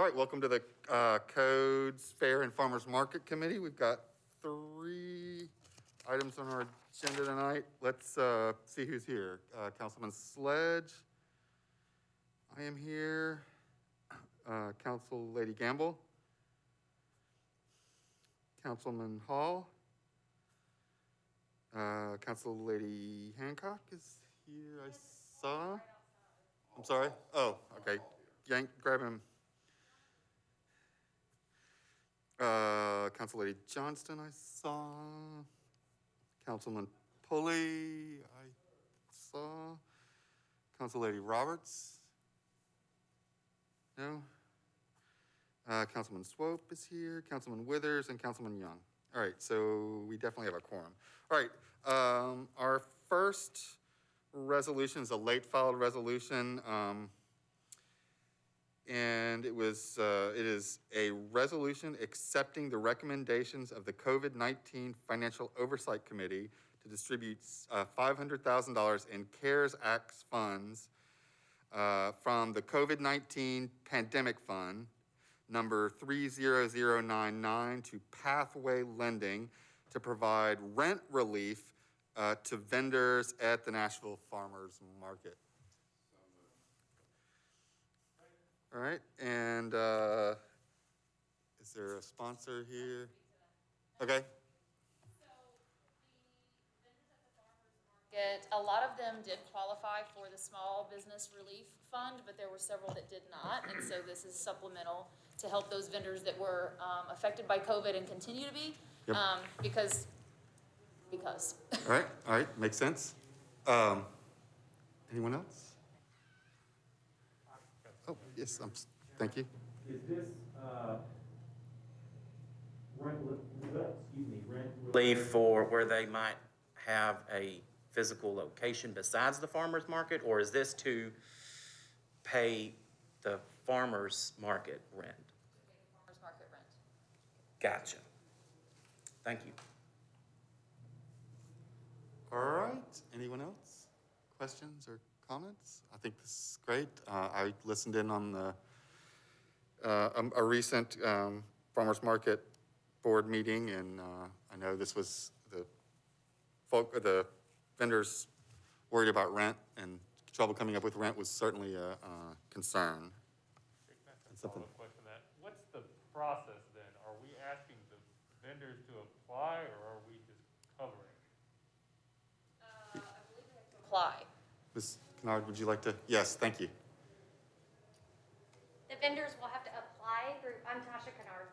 All right, welcome to the Codes, Fair, and Farmers Market Committee. We've got 3 items on our agenda tonight. Let's see who's here. Councilman Sledge, I am here. Council Lady Gamble, Councilman Hall, Council Lady Hancock is here, I saw. I'm sorry? Oh, okay. Grab him. Council Lady Johnston, I saw. Councilman Pulley, I saw. Council Lady Roberts, no. Councilman Swope is here, Councilman Withers, and Councilman Young. All right, so we definitely have a quorum. All right, our first resolution is a late filed resolution. And it is a resolution accepting the recommendations of the COVID-19 Financial Oversight Committee to distribute $500,000 in CARES Act funds from the COVID-19 Pandemic Fund, number 30099, to Pathway Lending to provide rent relief to vendors at the Nashville Farmers Market. All right, and is there a sponsor here? Okay. A lot of them did qualify for the Small Business Relief Fund, but there were several that did not, and so this is supplemental to help those vendors that were affected by COVID and continue to be, Yep. because. All right, makes sense. Anyone else? Oh, yes, thank you. Is this rent relief for where they might have a physical location besides the farmer's market, or is this to pay the farmer's market rent? Farmers market rent. Gotcha. Thank you. All right, anyone else? Questions or comments? I think this is great. I listened in on a recent farmers market board meeting, and I know this was the vendors worried about rent, and trouble coming up with rent was certainly a concern. Follow-up question that. What's the process then? Are we asking the vendors to apply, or are we just covering? I believe they have to apply. Ms. Kennard, would you like to? Yes, thank you. The vendors will have to apply through, I'm Tasha Kennard.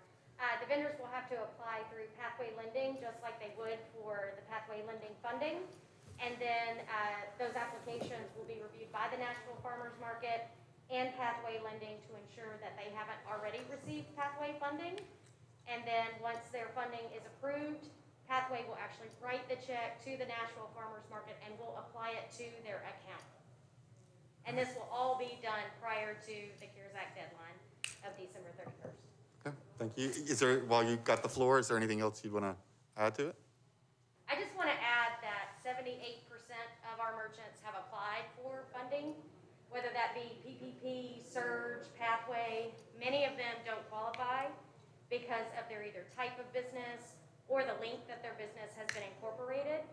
The vendors will have to apply through Pathway Lending, just like they would for the Pathway Lending funding. And then those applications will be reviewed by the Nashville Farmers Market and Pathway Lending to ensure that they haven't already received Pathway funding. And then once their funding is approved, Pathway will actually write the check to the Nashville Farmers Market and will apply it to their account. And this will all be done prior to the CARES Act deadline of December 31st. Okay, thank you. Is there, while you've got the floor, is there anything else you'd want to add to it? I just want to add that 78% of our merchants have applied for funding, whether that be PPP, Surge, Pathway. Many of them don't qualify because of their either type of business or the length that their business has been incorporated.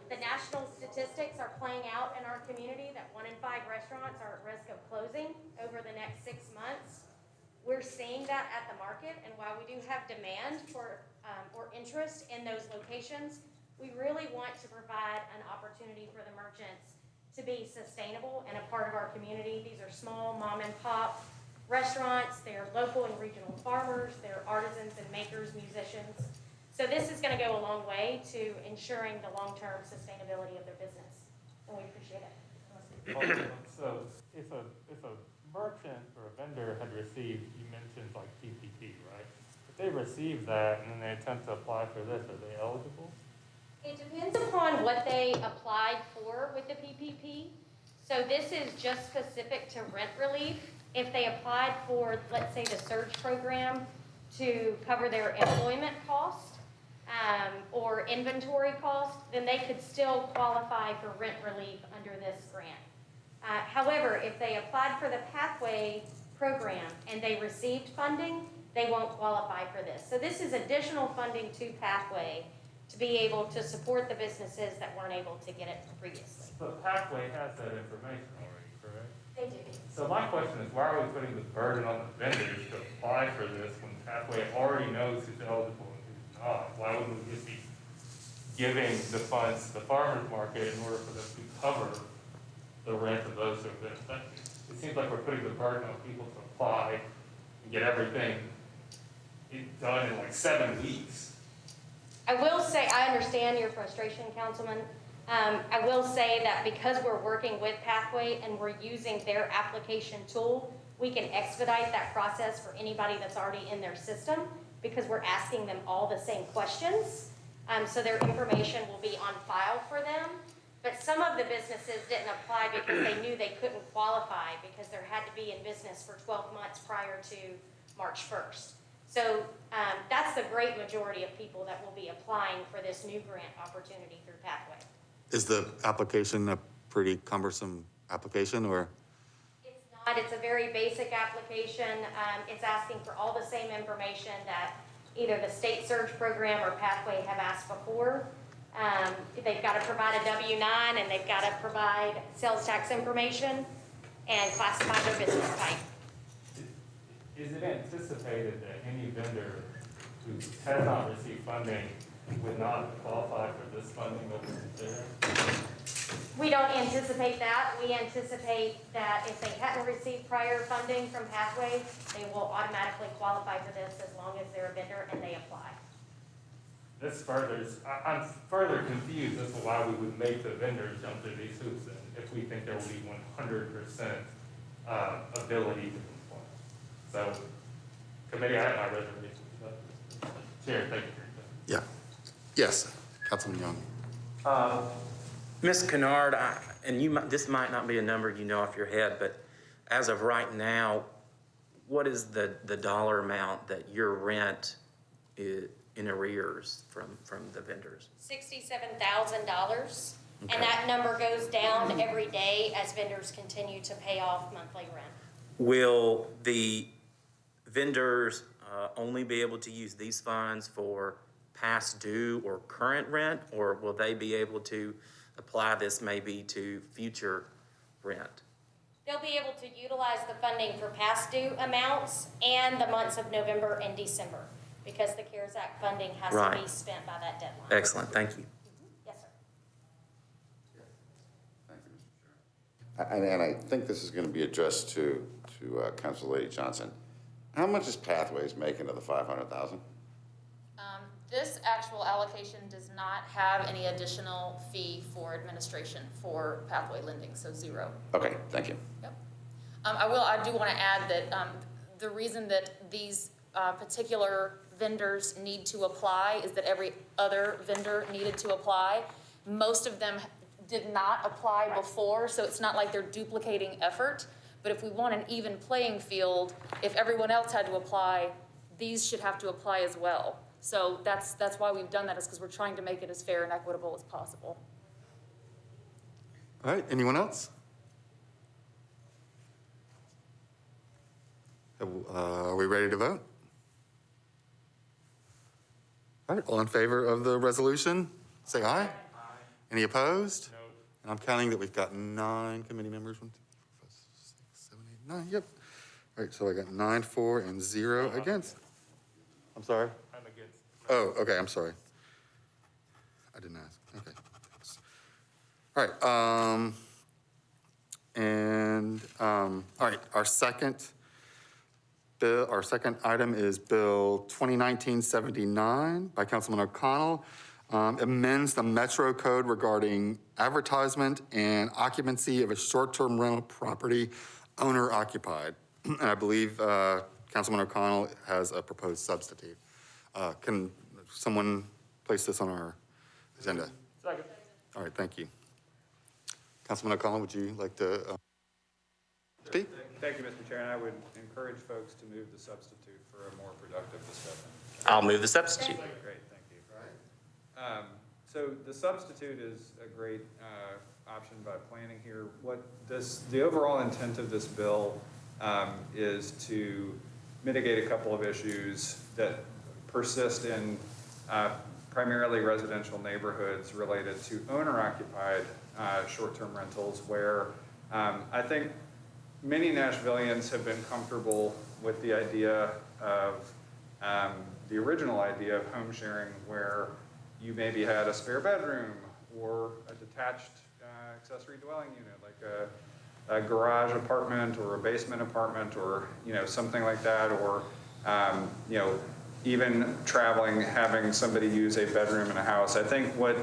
The national statistics are playing out in our community that 1 in 5 restaurants are at risk of closing over the next 6 months. We're seeing that at the market, and while we do have demand for or interest in those locations, we really want to provide an opportunity for the merchants to be sustainable and a part of our community. These are small mom and pop restaurants. They're local and regional farmers. They're artisans and makers, musicians. So this is going to go a long way to ensuring the long-term sustainability of their business, and we appreciate it. So if a merchant or a vendor had received, you mentioned like PPP, right? If they receive that and then they attempt to apply for this, are they eligible? It depends upon what they applied for with the PPP. So this is just specific to rent relief. If they applied for, let's say, the Surge program to cover their employment cost or inventory cost, then they could still qualify for rent relief under this grant. However, if they applied for the Pathway program and they received funding, they won't qualify for this. So this is additional funding to Pathway to be able to support the businesses that weren't able to get it previously. But Pathway has that information already, correct? They do. So my question is, why are we putting the burden on the vendors to apply for this when Pathway already knows who's eligible and who's not? Why wouldn't we just be giving the funds to the farmer's market in order for them to cover the rent of those who have been affected? It seems like we're putting the burden on people to apply and get everything done in like 7 weeks. I will say, I understand your frustration, Councilman. I will say that because we're working with Pathway and we're using their application tool, we can expedite that process for anybody that's already in their system because we're asking them all the same questions. So their information will be on file for them. But some of the businesses didn't apply because they knew they couldn't qualify because there had to be in business for 12 months prior to March 1st. So that's the great majority of people that will be applying for this new grant opportunity through Pathway. Is the application a pretty cumbersome application, or? It's not. It's a very basic application. It's asking for all the same information that either the state surge program or Pathway have asked before. They've got to provide a W-9 and they've got to provide sales tax information and classify their business type. Is it anticipated that any vendor who has not received funding would not qualify for this funding that was there? We don't anticipate that. We anticipate that if they hadn't received prior funding from Pathway, they will automatically qualify for this as long as they're a vendor and they apply. This furthers, I'm further confused as to why we would make the vendors jump through these hoops and if we think there will be 100% ability to comply. So, committee, I have my reservations, but Chair, thank you. Yeah. Yes, Councilman Young. Ms. Kennard, this might not be a number you know off your head, but as of right now, what is the dollar amount that your rent is in arrears from the vendors? $67,000, Okay. and that number goes down every day as vendors continue to pay off monthly rent. Will the vendors only be able to use these funds for past due or current rent, or will they be able to apply this maybe to future rent? They'll be able to utilize the funding for past due amounts and the months of November and December, because the CARES Act funding has to Right. be spent by that deadline. Excellent, thank you. Yes, sir. Thank you, Mr. Chair. And I think this is going to be addressed to Council Lady Johnson. How much is Pathways making of the $500,000? This actual allocation does not have any additional fee for administration for Pathway lending, so zero. Okay, thank you. Yep. I do want to add that the reason that these particular vendors need to apply is that every other vendor needed to apply. Most of them did not apply before, so it's not like they're duplicating effort. But if we want an even playing field, if everyone else had to apply, these should have to apply as well. So that's why we've done that, is because we're trying to make it as fair and equitable as possible. All right, anyone else? Are we ready to vote? All right, all in favor of the resolution, say aye. Aye. Any opposed? No. And I'm counting that we've got 9 committee members. 1, 2, 3, 4, 5, 6, 7, 8, 9, yep. All right, so I got 9 for and 0 against. I'm sorry? I'm against. Oh, okay, I'm sorry. I didn't ask, okay. All right, all right, our second item is Bill 2019-79 by Councilman O'Connell. Amends the Metro Code regarding advertisement and occupancy of a short-term rental property owner occupied. And I believe Councilman O'Connell has a proposed substitute. Can someone place this on our agenda? Second. All right, thank you. Councilman O'Connell, would you like to speak? Thank you, Mr. Chair, and I would encourage folks to move the substitute for a more productive discussion. I'll move the substitute. Great, thank you. So the substitute is a great option by planning here. What does the overall intent of this bill is to mitigate a couple of issues that persist in primarily residential neighborhoods related to owner-occupied short-term rentals, where I think many Nashvillians have been comfortable with the idea of the original idea of home sharing, where you maybe had a spare bedroom or a detached accessory dwelling unit, like a garage apartment or a basement apartment, or something like that, or even traveling, having somebody use a bedroom in a house. I think what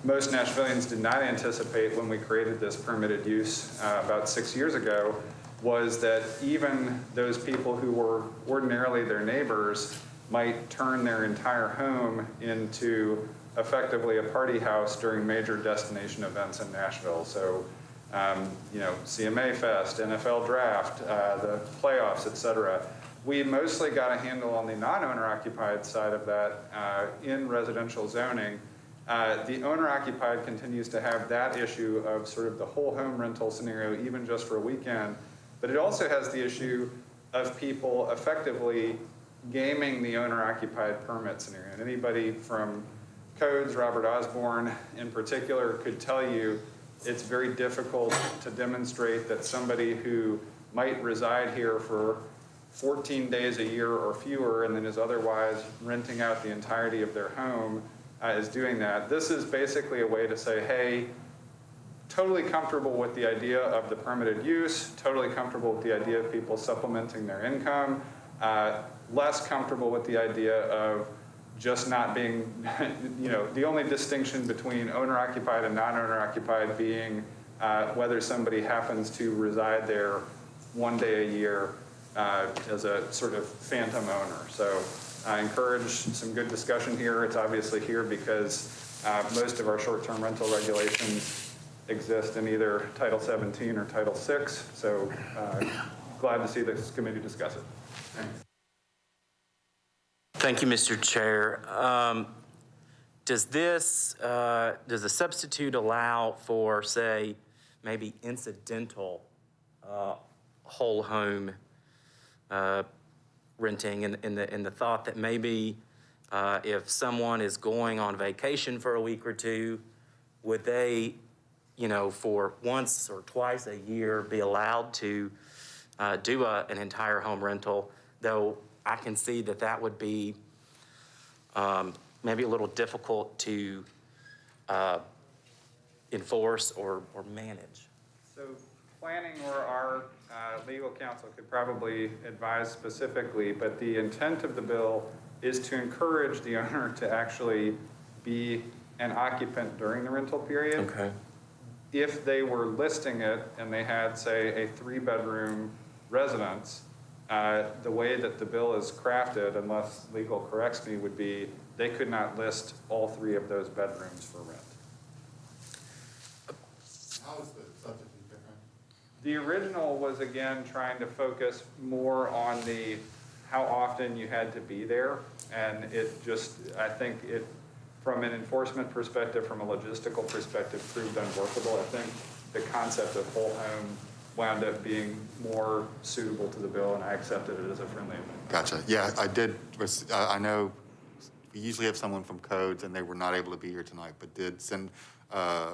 most Nashvillians did not anticipate when we created this permitted use about 6 years ago was that even those people who were ordinarily their neighbors might turn their entire home into effectively a party house during major destination events in Nashville. So, CMA Fest, NFL Draft, the playoffs, et cetera. We mostly got a handle on the non-owner occupied side of that in residential zoning. The owner occupied continues to have that issue of sort of the whole home rental scenario, even just for a weekend. But it also has the issue of people effectively gaming the owner occupied permit scenario. And anybody from codes, Robert Osborne in particular, could tell you it's very difficult to demonstrate that somebody who might reside here for 14 days a year or fewer and then is otherwise renting out the entirety of their home is doing that. This is basically a way to say, hey, totally comfortable with the idea of the permitted use, totally comfortable with the idea of people supplementing their income, less comfortable with the idea of just not being, the only distinction between owner-occupied and non-owner-occupied being whether somebody happens to reside there one day a year as a sort of phantom owner. So I encourage some good discussion here. It's obviously here because most of our short-term rental regulations exist in either Title 17 or Title 6. So glad to see this committee discuss it. Thanks. Thank you, Mr. Chair. Does the substitute allow for, say, maybe incidental whole home renting in the thought that maybe if someone is going on vacation for a week or two, would they, for once or twice a year be allowed to do an entire home rental, though I can see that would be maybe a little difficult to enforce or manage. So planning or our legal counsel could probably advise specifically, but the intent of the bill is to encourage the owner to actually be an occupant during the rental period. Okay. If they were listing it and they had, say, a 3-bedroom residence, the way that the bill is crafted, unless legal corrects me, would be they could not list all 3 of those bedrooms for rent. How is the substitute different? The original was, again, trying to focus more on the how often you had to be there, and it just, I think it, from an enforcement perspective, from a logistical perspective, proved unworkable. I think the concept of whole home wound up being more suitable to the bill, and I accepted it as a friendly amendment. Gotcha. Yeah, I did. I know we usually have someone from codes, and they were not able to be here tonight, but did send,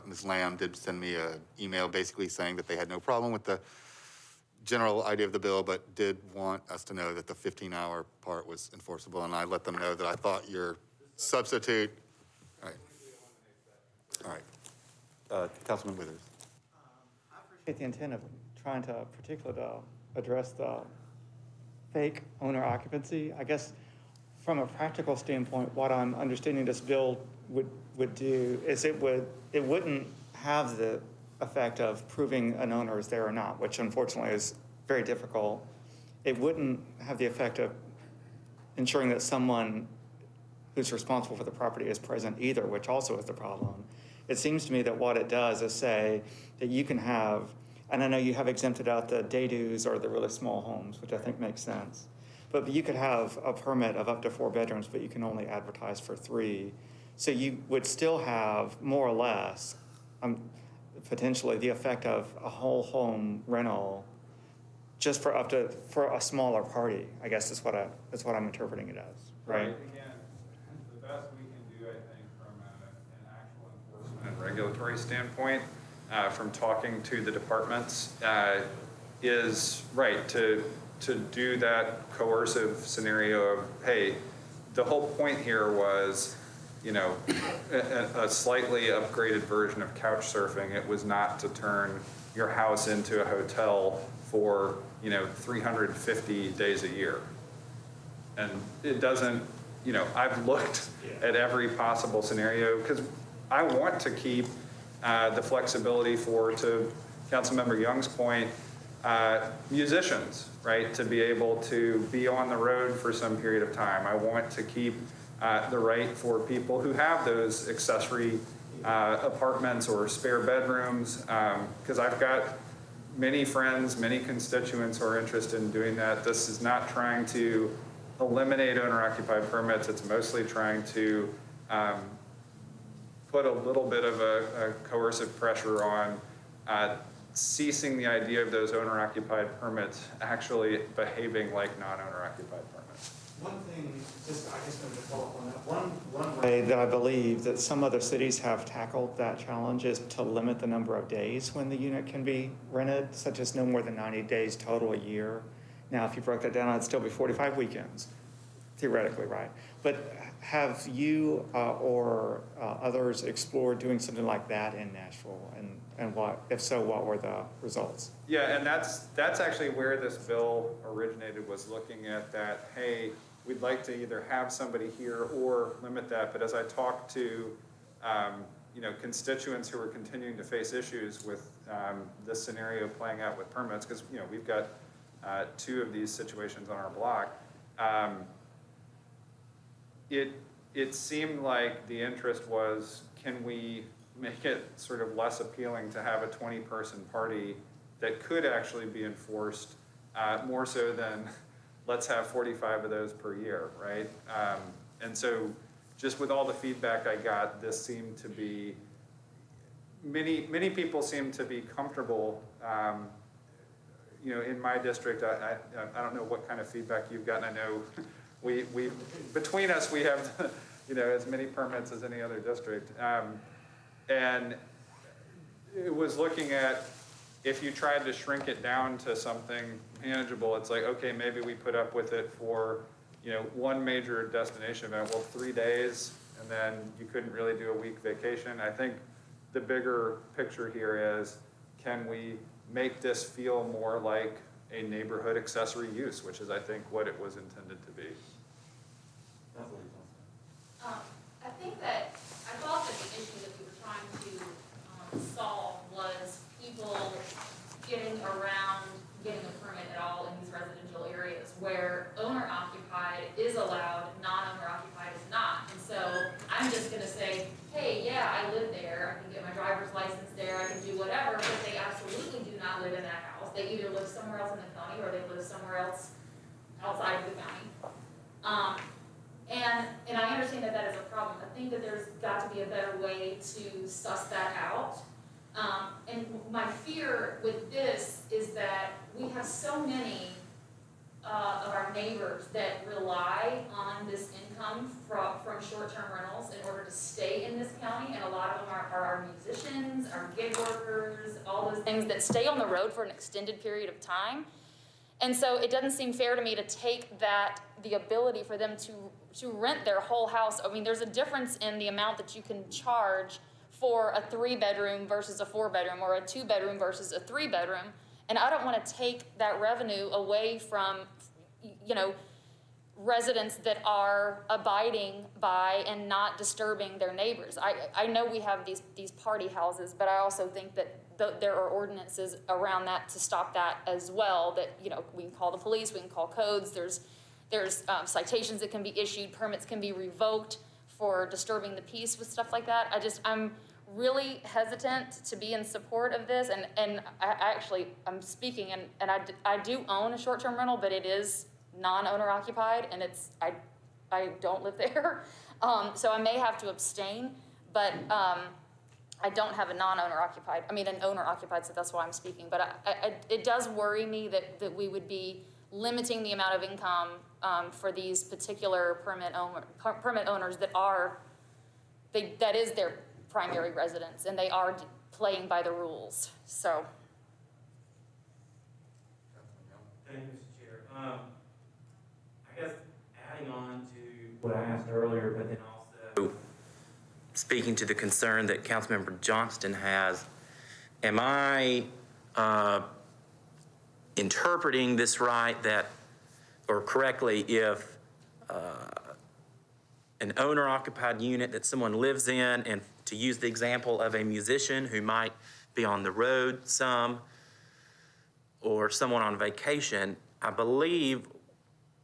Ms. Lamb did send me an email basically saying that they had no problem with the general idea of the bill, but did want us to know that the 15-hour part was enforceable, and I let them know that I thought your substitute. All right. Councilman Withers. I appreciate the intent of trying to particularly address the fake owner occupancy. I guess from a practical standpoint, what I'm understanding this bill would do is it wouldn't have the effect of proving an owner is there or not, which unfortunately is very difficult. It wouldn't have the effect of ensuring that someone who's responsible for the property is present either, which also is the problem. It seems to me that what it does is say that you can have, and I know you have exempted out the day dues or the really small homes, which I think makes sense, but you could have a permit of up to 4 bedrooms, but you can only advertise for 3. So you would still have more or less potentially the effect of a whole home rental just for a smaller party, I guess is what I'm interpreting it as, right? Again, the best we can do, I think, from an actual enforcement and regulatory standpoint, from talking to the departments, is right to do that coercive scenario of, hey, the whole point here was, you know, a slightly upgraded version of couch surfing. It was not to turn your house into a hotel for, you know, 350 days a year. And it doesn't, you know, I've looked at every possible scenario because I want to keep the flexibility for, to Councilmember Young's point, musicians, right, to be able to be on the road for some period of time. I want to keep the right for people who have those accessory apartments or spare bedrooms, because I've got many friends, many constituents who are interested in doing that. This is not trying to eliminate owner-occupied permits. It's mostly trying to put a little bit of a coercive pressure on ceasing the idea of those owner-occupied permits actually behaving like non-owner-occupied permits. One thing, just I guess maybe to follow up on that, one way that I believe that some other cities have tackled that challenge is to limit the number of days when the unit can be rented, such as no more than 90 days total a year. Now, if you broke that down, it'd still be 45 weekends, theoretically, right? But have you or others explored doing something like that in Nashville? And what, if so, what were the results? Yeah, and that's actually where this bill originated, was looking at that, hey, we'd like to either have somebody here or limit that. But as I talked to you know, constituents who are continuing to face issues with this scenario playing out with permits, because you know, we've got 2 of these situations on our block, it seemed like the interest was, can we make it sort of less appealing to have a 20-person party that could actually be enforced, more so than let's have 45 of those per year, right? And so just with all the feedback I got, this seemed to be, many people seem to be comfortable. You know, in my district, I don't know what kind of feedback you've gotten. I know we between us, we have, you know, as many permits as any other district. And it was looking at, if you tried to shrink it down to something manageable, it's like, okay, maybe we put up with it for, you know, one major destination event, well, 3 days, and then you couldn't really do a week vacation. I think the bigger picture here is, can we make this feel more like a neighborhood accessory use, which is, I think, what it was intended to be. I think that, I thought that the issue that we were trying to solve was people getting around getting a permit at all in these residential areas where owner-occupied is allowed, non-owner-occupied is not. And so I'm just gonna say, hey, yeah, I live there, I can get my driver's license there, I can do whatever, but they absolutely do not live in that house. They either live somewhere else in the county or they live somewhere else outside of the county. And I understand that that is a problem. I think that there's got to be a better way to suss that out. And my fear with this is that we have so many of our neighbors that rely on this income from short-term rentals in order to stay in this county, and a lot of them are our musicians, our gig workers, all those things that stay on the road for an extended period of time. And so it doesn't seem fair to me to take the ability for them to rent their whole house. I mean, there's a difference in the amount that you can charge for a 3-bedroom versus a 4-bedroom, or a 2-bedroom versus a 3-bedroom. And I don't want to take that revenue away from, you know, residents that are abiding by and not disturbing their neighbors. I know we have these party houses, but I also think that there are ordinances around that to stop that as well, that, you know, we can call the police, we can call codes, there's citations that can be issued, permits can be revoked for disturbing the peace with stuff like that. I'm really hesitant to be in support of this, and I'm speaking, and I do own a short-term rental, but it is non-owner occupied, and I don't live there, so I may have to abstain, but I don't have a non-owner occupied, I mean, an owner occupied, so that's why I'm speaking. But it does worry me that we would be limiting the amount of income for these particular permit owners that is their primary residence, and they are playing by the rules, so. Thank you, Mr. Chair. I guess adding on to what I asked earlier, but then also speaking to the concern that Councilmember Johnston has, am I interpreting this right or correctly, if an owner-occupied unit that someone lives in, and to use the example of a musician who might be on the road some, or someone on vacation, I believe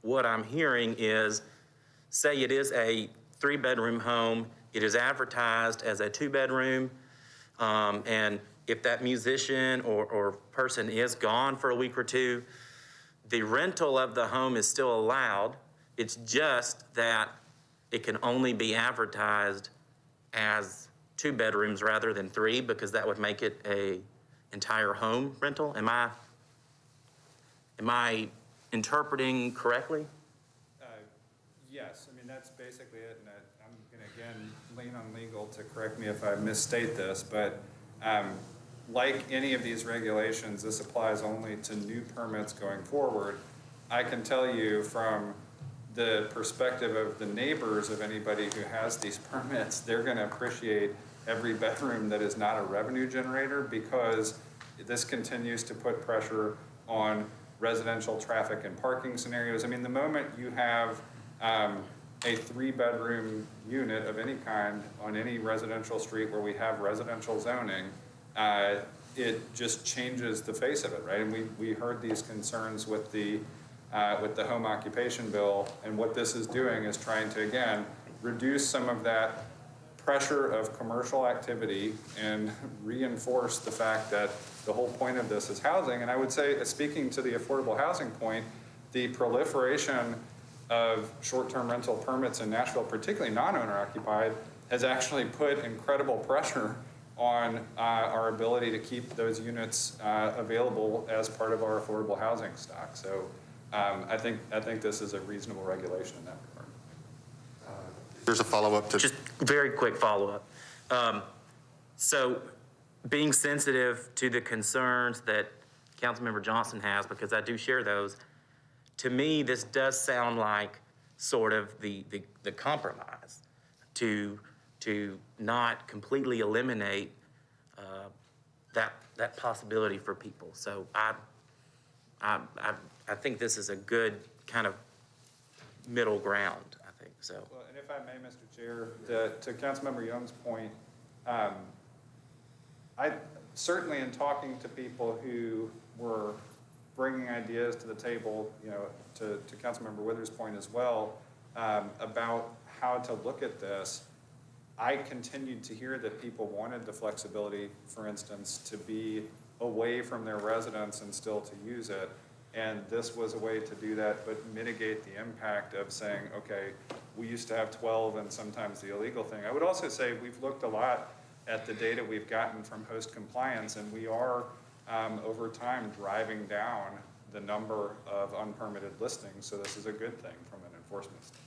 what I'm hearing is, say it is a 3-bedroom home, it is advertised as a 2-bedroom, and if that musician or person is gone for a week or two, the rental of the home is still allowed. It's just that it can only be advertised as 2 bedrooms rather than 3, because that would make it a entire home rental. Am I interpreting correctly? Yes, I mean, that's basically it, and I'm going to, again, lean on legal to correct me if I misstate this, but like any of these regulations, this applies only to new permits going forward. I can tell you from the perspective of the neighbors of anybody who has these permits, they're going to appreciate every bedroom that is not a revenue generator, because this continues to put pressure on residential traffic and parking scenarios. I mean, the moment you have a 3-bedroom unit of any kind on any residential street where we have residential zoning, it just changes the face of it, right? And we heard these concerns with the home occupation bill, and what this is doing is trying to, again, reduce some of that pressure of commercial activity and reinforce the fact that the whole point of this is housing. And I would say, speaking to the affordable housing point, the proliferation of short-term rental permits in Nashville, particularly non-owner occupied, has actually put incredible pressure on our ability to keep those units available as part of our affordable housing stock. So I think this is a reasonable regulation in that regard. There's a follow-up to. Just very quick follow-up. So being sensitive to the concerns that Councilmember Johnson has, because I do share those, to me, this does sound like sort of the compromise to not completely eliminate that possibility for people. So I think this is a good kind of middle ground, I think, so. Well, and if I may, Mr. Chair, to Councilmember Young's point, I certainly, in talking to people who were bringing ideas to the table, you know, to Councilmember Withers' point as well, about how to look at this, I continued to hear that people wanted the flexibility, for instance, to be away from their residence and still to use it. And this was a way to do that, but mitigate the impact of saying, okay, we used to have 12 and sometimes the illegal thing. I would also say we've looked a lot at the data we've gotten from host compliance, and we are, over time, driving down the number of unpermitted listings. So this is a good thing from an enforcement standpoint.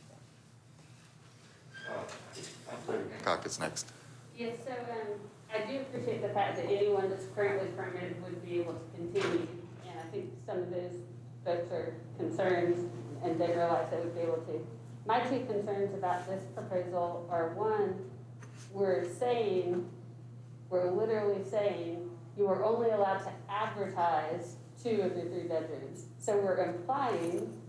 Cock is next. Yes, so I do appreciate the fact that anyone that's currently permitted would be able to continue. And I think some of those folks are concerned and they realize they would be able to. My 2 concerns about this proposal are, one, we're literally saying you are only allowed to advertise 2 of your 3 bedrooms. So we're implying,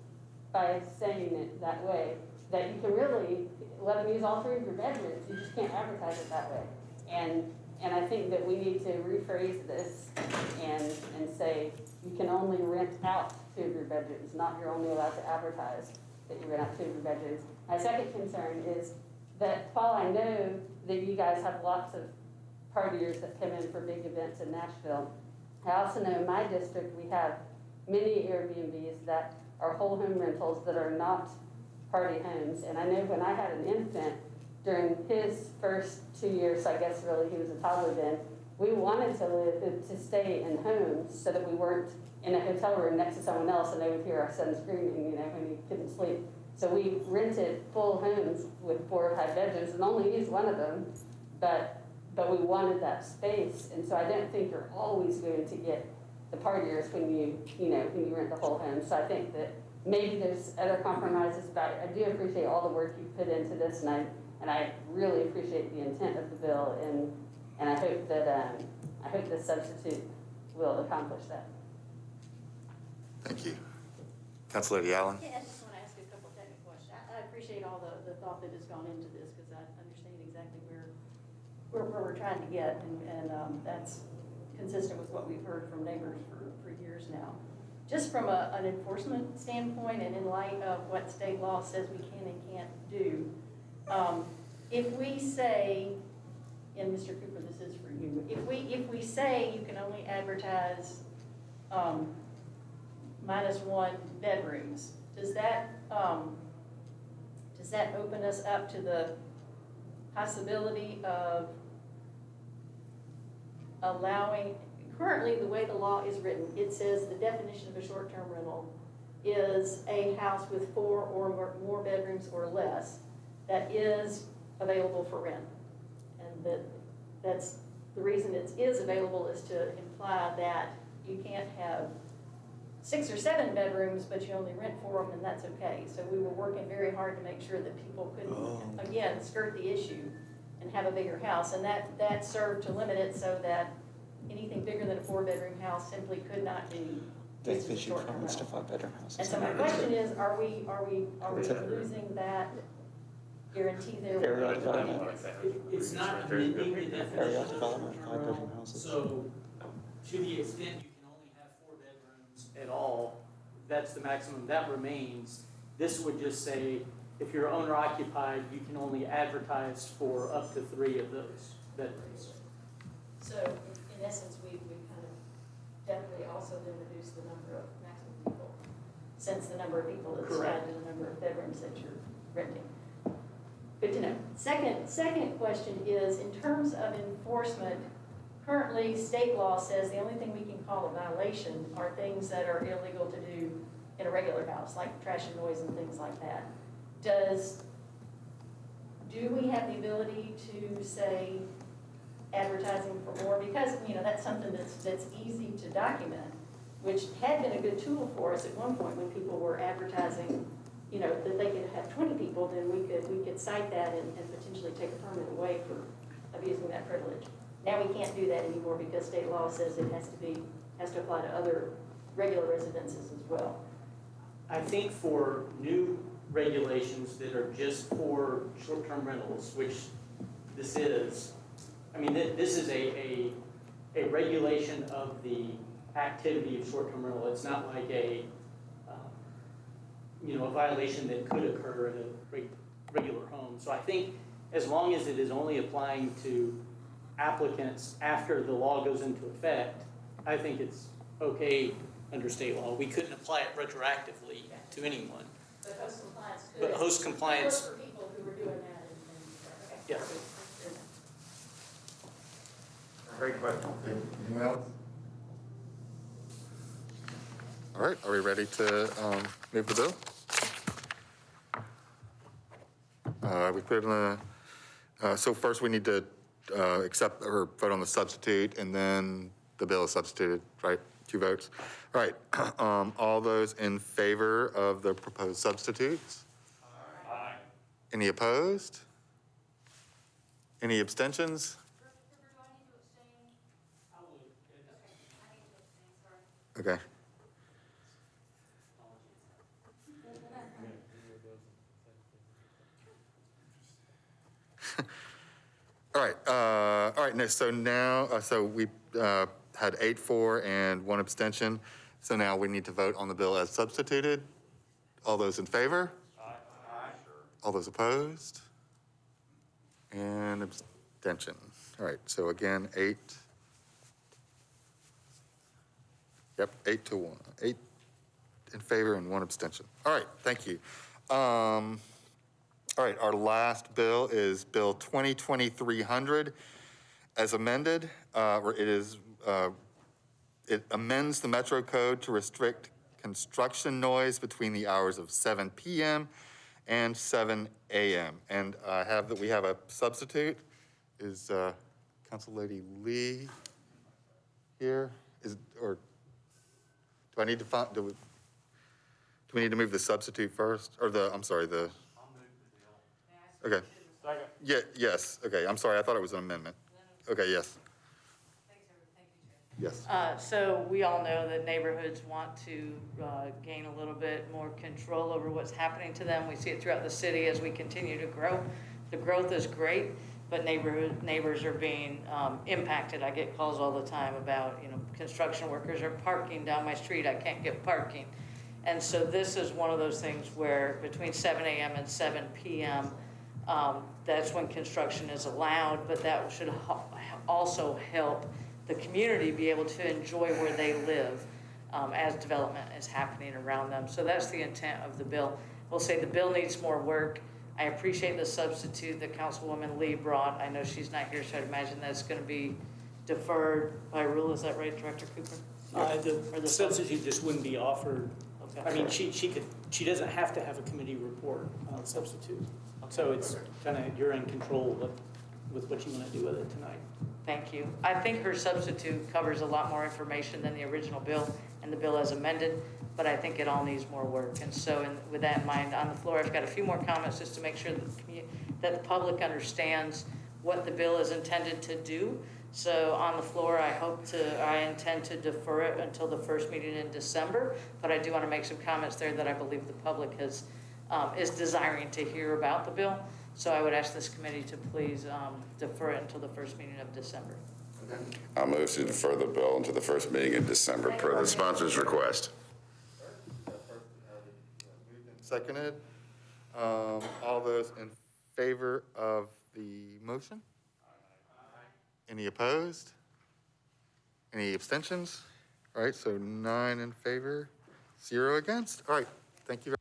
by saying it that way, that you can really let them use all 3 of your bedrooms. You just can't advertise it that way. And I think that we need to rephrase this and say you can only rent out 2 of your bedrooms, not you're only allowed to advertise that you rent out 2 of your bedrooms. My second concern is that while I know that you guys have lots of partiers that come in for big events in Nashville, I also know in my district we have many Airbnbs that are whole home rentals that are not party homes. And I know when I had an infant, during his first 2 years, I guess really he was a toddler then, we wanted to stay in homes so that we weren't in a hotel room next to someone else and they would hear our son screaming, you know, when he couldn't sleep. So we rented full homes with 4 or 5 bedrooms and only used one of them, but we wanted that space. And so I don't think you're always going to get the partiers when you rent the whole home. So I think that maybe there's other compromises, but I do appreciate all the work you put into this, and I really appreciate the intent of the bill, and I hope that the substitute will accomplish that. Thank you. Council Lady Allen? Yeah, I just want to ask you a couple of technical questions. I appreciate all the thought that has gone into this, because I understand exactly where we're trying to get, and that's consistent with what we've heard from neighbors for years now. Just from an enforcement standpoint, and in light of what state law says we can and can't do, if we say, and Mr. Cooper, this is for you, if we say you can only advertise -1 bedrooms, does that open us up to the possibility of allowing, currently the way the law is written, it says the definition of a short-term rental is a house with 4 or more bedrooms or less that is available for rent. And that's the reason it is available is to imply that you can't have 6 or 7 bedrooms, but you only rent 4 of them, and that's okay. So we were working very hard to make sure that people couldn't, again, skirt the issue and have a bigger house. And that served to limit it so that anything bigger than a 4-bedroom house simply could not be used as a short-term rental. 5-bedroom houses. And so my question is, are we losing that guarantee there? Area development. It's not amending the Area definition of development, short-term 5-bedroom rental. houses. So to the extent you can only have 4 bedrooms at all, that's the maximum, that remains. This would just say, if you're owner occupied, you can only advertise for up to 3 of those bedrooms. So in essence, we kind of definitely also then reduce the number of maximum people, since the number of people is tied to the number of bedrooms that you're renting. Good to know. Second question is, in terms of enforcement, currently state law says the only thing we can call a violation are things that are illegal to do in a regular house, like trash and noise and things like that. Do we have the ability to say advertising for more? Because, that's something that's easy to document, which had been a good tool for us at one point when people were advertising, that they could have 20 people, then we could cite that and potentially take a permit away for abusing that privilege. Now we can't do that anymore because state law says it has to apply to other regular residences as well. I think for new regulations that are just for short-term rentals, which this is, this is a regulation of the activity of short-term rental. It's not like a violation that could occur in a regular home. So I think as long as it is only applying to applicants after the law goes into effect, I think it's okay under state law. We couldn't apply it retroactively to anyone. But host compliance could. But host compliance. For people who were doing that. Yeah. Great question. Anyone else? All right, are we ready to move the bill? We put it in so first we need to accept or vote on the substitute, and then the bill is substituted, right? 2 votes. All right, all those in favor of the proposed substitutes? Aye. Any opposed? Any abstentions? Okay. All right, so now, we had 8 for and 1 abstention. So now we need to vote on the bill as substituted. All those in favor? Aye. All those opposed? And abstention. All right, so again, 8. Yep, 8-1. 8 in favor and 1 abstention. All right, thank you. All right, our last bill is Bill 202300 as amended. It amends the Metro Code to restrict construction noise between the hours of 7 p.m. and 7 a.m. And we have a substitute. Is Council Lady Lee here? Or do I need to find, do we need to move the substitute first? Or I'm sorry, I'll move the bill. Okay. Second. Yeah, yes, okay, I'm sorry, I thought it was an amendment. Okay, yes. Yes. So we all know that neighborhoods want to gain a little bit more control over what's happening to them. We see it throughout the city as we continue to grow. The growth is great, but neighbors are being impacted. I get calls all the time about, construction workers are parking down my street. I can't get parking. And so this is one of those things where between 7 a.m. and 7 p.m., that's when construction is allowed, but that should also help the community be able to enjoy where they live as development is happening around them. So that's the intent of the bill. We'll say the bill needs more work. I appreciate the substitute that Councilwoman Lee brought. I know she's not here, so I'd imagine that's going to be deferred by rule. Is that right, Director Cooper? The substitute just wouldn't be offered. Okay. I mean, she doesn't have to have a committee report on the substitute. So it's kind of, you're in control with what you want to do with it tonight. Thank you. I think her substitute covers a lot more information than the original bill and the bill as amended, but I think it all needs more work. And so with that in mind, on the floor, I've got a few more comments just to make sure that the public understands what the bill is intended to do. So on the floor, I intend to defer it until the first meeting in December, but I do want to make some comments there that I believe the public is desiring to hear about the bill. So I would ask this committee to please defer it until the first meeting of December. I'll move to defer the bill until the first meeting in December per the sponsor's request. Moved and seconded. All those in favor of the motion? Any opposed? Any abstentions? All right, so 9 in favor, 0 against. All right, thank you.